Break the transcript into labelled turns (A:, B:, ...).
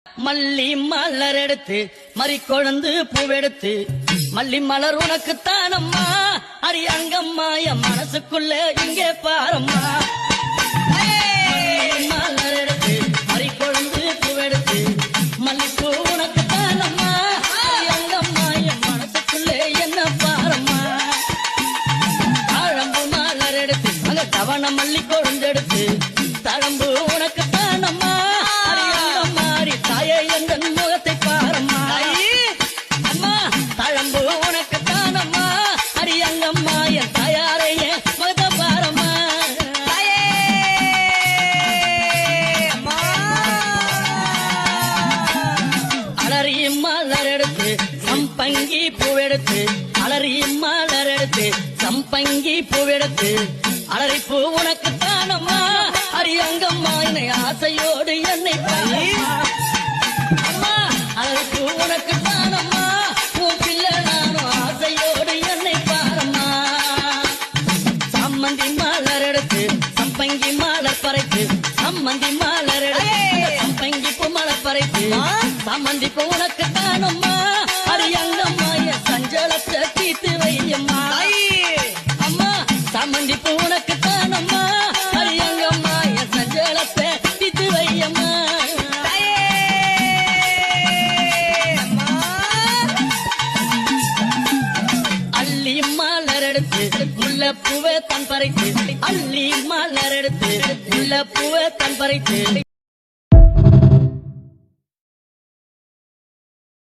A: மல்லி மலர் எடுத்து மறிக்கொழுந்து பூவெடுத்து மல்லி மலர் உனக்கு தானம்மா அரி அங்கம்மா என் மனசுக்குள்ள இங்கே பாரம்மா. மலர் எடுத்து மறிக்கொழுந்து பூவெடுத்து மல்லிப்பூ உனக்கு தானம்மா அரி அங்கம்மா என் மனசுக்குள்ள என்ன பாரம்மா. தாழம்பு மலர் எடுத்து அங்க தவண மல்லி கொழுந்தெடுத்து தழம்பு உனக்கு தானம்மா முகத்தை பாரம்மா. அம்மா தழம்பு உனக்கு தானம்மா அரியங்கம்மா என் தாயாரைய முகத்தை பாரம்மா. அலறி மலர் எடுத்து சம்பங்கி பூவெடுத்து அலறி மலர் எடுத்து சம்பங்கி பூவெடுத்து அலறிப்பூ உனக்கு தானம்மா அரியங்கம்மா என்னை ஆசையோடு என்னை அழகு உனக்கு தானம்மா உன் பிள்ளை நானும் ஆசையோடு என்னை பாரம்மா. சம்மந்தி மலர் எடுத்து சம்பங்கி மலர் பறைத்து சம்மந்தி மலர் எடுத்து சம்பங்கி பூ மலர் பறைத்து சம்மந்தி பூ உனக்கு தானம்மா அரியங்கம்மா என் சஞ்சலத்தை தீர்த்து வையம்மா. அம்மா சம்மந்தி பூ உனக்கு தானம்மா அரியங்கம்மா என் சஞ்சலத்தை தீர்த்து வையம்மா. முல்லைப்பூவை தன் பறித்து அள்ளி மலர் எடுத்து முல்லைப்பூவை தன் பறித்து